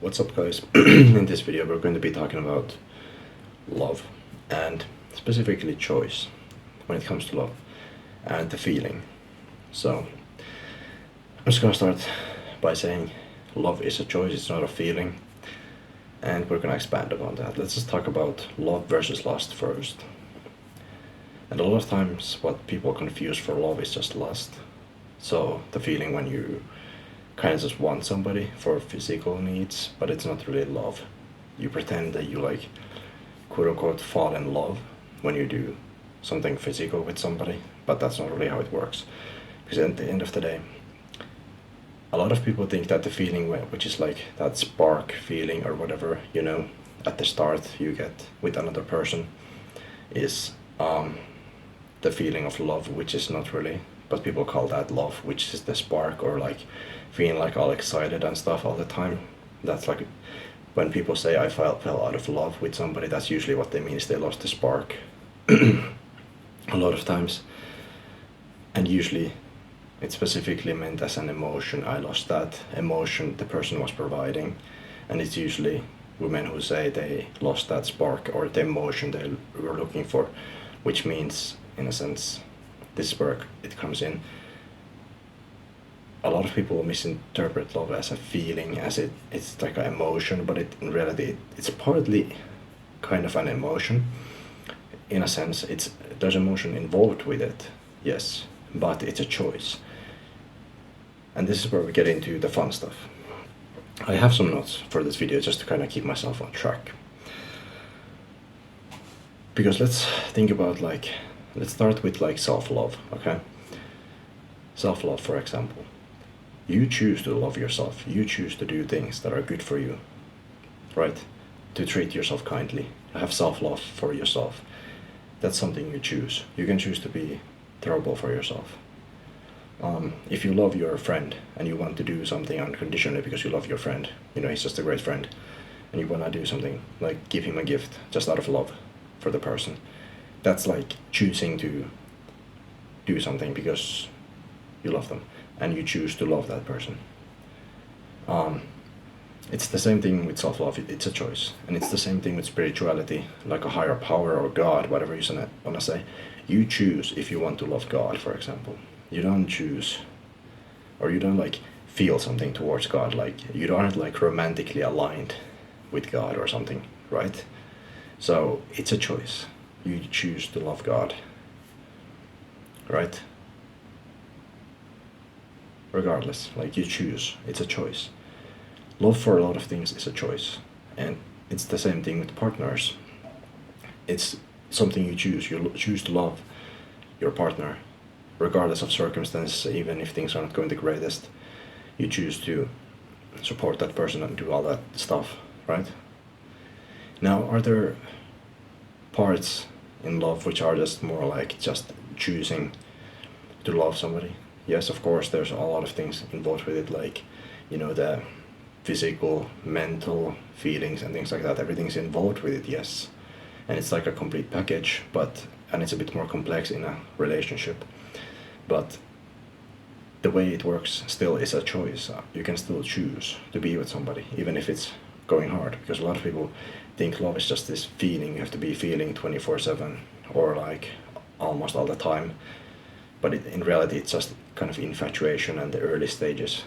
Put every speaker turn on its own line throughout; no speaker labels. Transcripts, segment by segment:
What's up, guys? In this video we're going to be talking about love, and specifically choice when it comes to love and the feeling. So I'm just gonna start by saying love is a choice, it's not a feeling, and we're gonna expand upon that. Let's just talk about love versus lust first. And a lot of times what people confuse for love is just lust. So the feeling when you kind of just want somebody for physical needs, but it's not really love. You pretend that you like quote unquote fall in love when you do something physical with somebody, but that's not really how it works. Because at the end of the day, a lot of people think that the feeling, which is like that spark feeling or whatever, you know, at the start you get with another person, is the feeling of love, which is not really, but people call that love, which is the spark, or like feeling like all excited and stuff all the time. That's like when people say I fell out of love with somebody, that's usually what they mean, is they lost the spark a lot of times. And usually it's specifically meant as an emotion. I lost that emotion the person was providing, and it's usually women who say they lost that spark or the emotion they were looking for, which means, in a sense, this spark, it comes in. A lot of people misinterpret love as a feeling, as it's like an emotion, but in reality it's partly kind of an emotion. In a sense, there's emotion involved with it, yes, but it's a choice. And this is where we get into the fun stuff. I have some notes for this video just to kind of keep myself on track. Because let's think about, like, let's start with like self-love, okay? Self-love, for example. You choose to love yourself. You choose to do things that are good for you, right? To treat yourself kindly. Have self-love for yourself. That's something you choose. You can choose to be terrible for yourself. If you love your friend and you want to do something unconditionally because you love your friend, you know, he's just a great friend, and you want to do something like give him a gift just out of love for the person, that's like choosing to do something because you love them and you choose to love that person. It's the same thing with self-love. It's a choice. And it's the same thing with spirituality, like a higher power or God, whatever you want to say. You choose if you want to love God, for example. You don't choose, or you don't like feel something towards God, like you aren't like romantically aligned with God or something, right? So it's a choice. You choose to love God, right? Regardless, like you choose, it's a choice. Love for a lot of things is a choice, and it's the same thing with partners. It's something you choose. You choose to love your partner, regardless of circumstances, even if things are not going the greatest. You choose to support that person and do all that stuff, right? Now, are there parts in love which are just more like just choosing to love somebody? Yes, of course, there's a lot of things involved with it, like, you know, the physical, mental feelings and things like that. Everything's involved with it, yes. And it's like a complete package, and it's a bit more complex in a relationship. But the way it works still is a choice. You can still choose to be with somebody, even if it's going hard. Because a lot of people think love is just this feeling you have to be feeling 24/7 or like almost all the time. But in reality, it's just kind of infatuation and the early stages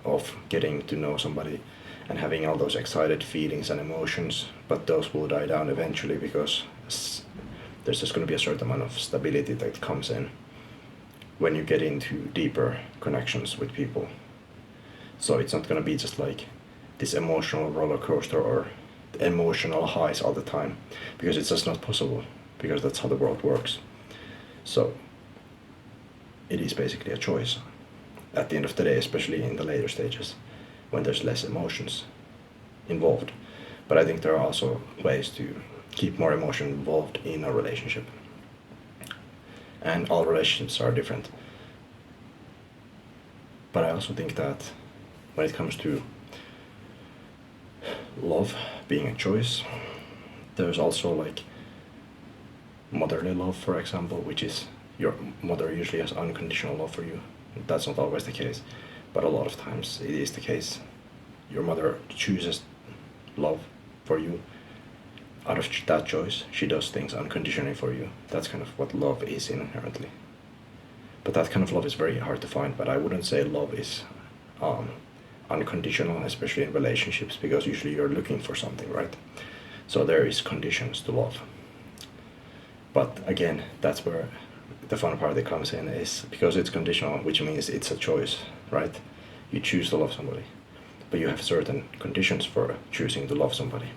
of getting to know somebody and having all those excited feelings and emotions. But those will die down eventually because there's just going to be a certain amount of stability that comes in when you get into deeper connections with people. So it's not going to be just like this emotional roller coaster or emotional highs all the time, because it's just not possible, because that's how the world works. So it is basically a choice at the end of the day, especially in the later stages when there's less emotions involved. But I think there are also ways to keep more emotion involved in a relationship. And all relationships are different. But I also think that when it comes to love being a choice, there's also like motherly love, for example, which is your mother usually has unconditional love for you. That's not always the case, but a lot of times it is the case. your mother chooses love for you, out of that choice, she does things unconditionally for you. That's kind of what love is inherently. But that kind of love is very hard to find, but I wouldn't say love is unconditional, especially in relationships, because usually you're looking for something, right? So there is conditions to love. But again, that's where the fun part that comes in, is because it's conditional, which means it's a choice, right? You choose to love somebody, but you have certain conditions for choosing to love somebody.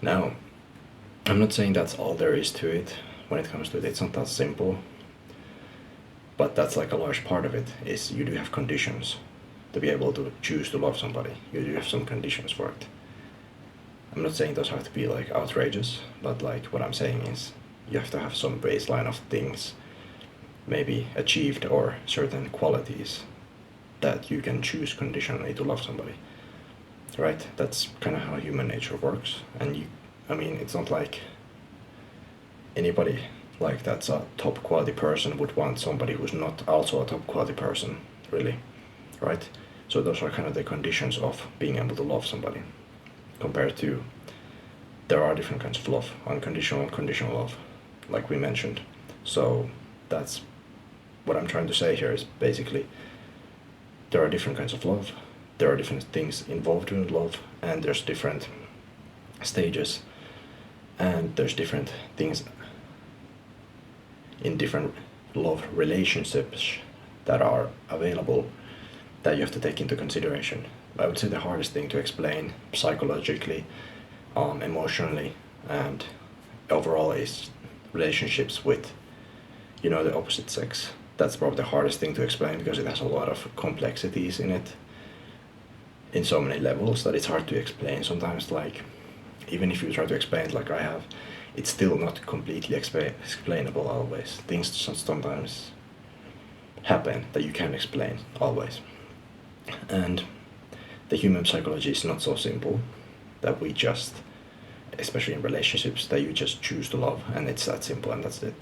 Now, I'm not saying that's all there is to it. When it comes to it, it's not that simple. But that's like a large part of it, is you do have conditions to be able to choose to love somebody. You do have some conditions for it. I'm not saying those have to be like outrageous, but like what I'm saying is you have to have some baseline of things maybe achieved, or certain qualities that you can choose conditionally to love somebody. Right? That's kind of how human nature works. And it's not like anybody like that's a top quality person would want somebody who's not also a top quality person, really, right? So those are kind of the conditions of being able to love somebody, compared to there are different kinds of love, unconditional, conditional love, like we mentioned. So that's what I'm trying to say here, is basically there are different kinds of love, there are different things involved in love, and there's different stages, and there's different things in different love relationships that are available that you have to take into consideration. I would say the hardest thing to explain psychologically, emotionally, and overall is relationships with, the opposite sex. That's probably the hardest thing to explain, because it has a lot of complexities in it, in so many levels, that it's hard to explain sometimes. Like, even if you try to explain it like I have, it's still not completely explainable always. Things sometimes happen that you can't explain always. And the human psychology is not so simple that we just, especially in relationships, that you just choose to love, and it's that simple and that's it.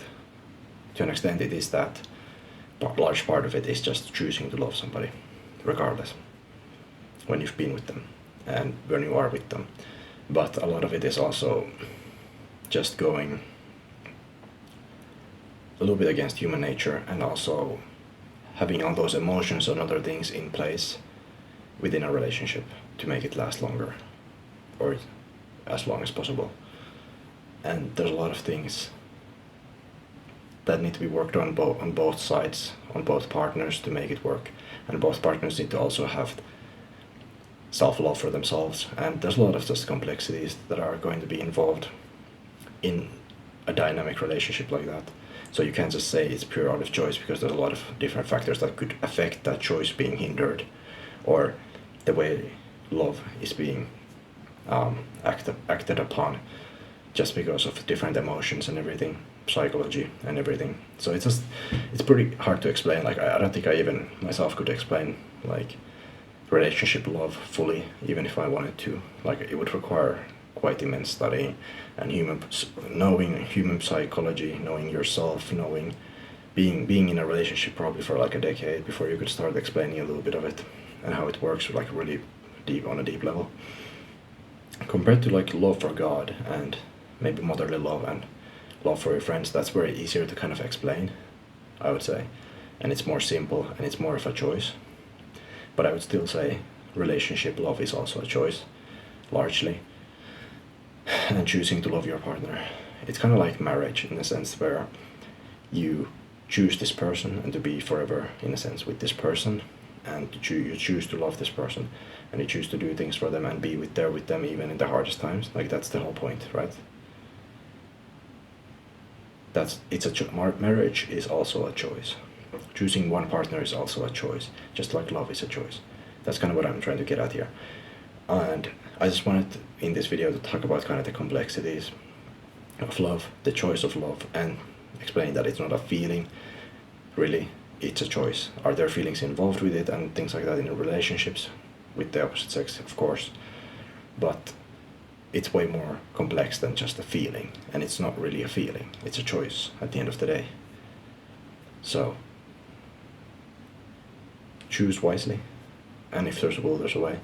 To an extent, it is that large part of it is just choosing to love somebody, regardless, when you've been with them and when you are with them. But a lot of it is also just going a little bit against human nature, and also having all those emotions and other things in place within a relationship to make it last longer, or as long as possible. And there's a lot of things that need to be worked on both sides, on both partners, to make it work. And both partners need to also have self-love for themselves, and there's a lot of just complexities that are going to be involved in a dynamic relationship like that. So you can't just say it's pure out of choice, because there's a lot of different factors that could affect that choice being hindered, or the way love is being acted upon, just because of different emotions and everything, psychology and everything. So it's pretty hard to explain. Like, I don't think I even myself could explain like relationship love fully, even if I wanted to. Like, it would require quite immense studying and knowing human psychology, knowing yourself, knowing being in a relationship probably for like a decade before you could start explaining a little bit of it and how it works, like really deep, on a deep level. Compared to like love for God and maybe motherly love and love for your friends, that's very easier to kind of explain, I would say, and it's more simple and it's more of a choice. But I would still say relationship love is also a choice, largely. And choosing to love your partner, it's kind of like marriage in a sense, where you choose this person and to be forever, in a sense, with this person, and you choose to love this person, and you choose to do things for them and be there with them even in the hardest times. Like, that's the whole point, right? Marriage is also a choice. Choosing one partner is also a choice, just like love is a choice. That's kind of what I'm trying to get at here. And I just wanted in this video to talk about kind of the complexities of love, the choice of love, and explain that it's not a feeling, really, it's a choice. Are there feelings involved with it and things like that in relationships with the opposite sex? Of course. But it's way more complex than just a feeling, and it's not really a feeling, it's a choice at the end of the day. So choose wisely, and if there's a will, there's a way.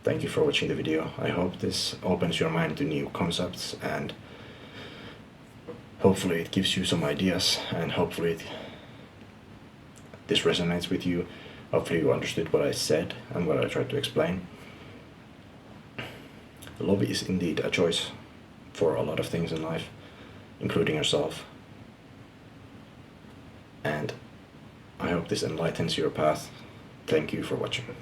Thank you for watching the video. I hope this opens your mind to new concepts, and hopefully it gives you some ideas, and hopefully this resonates with you. Hopefully you understood what I said and what I tried to explain. Love is indeed a choice for a lot of things in life, including yourself. And I hope this enlightens your path. Thank you for watching.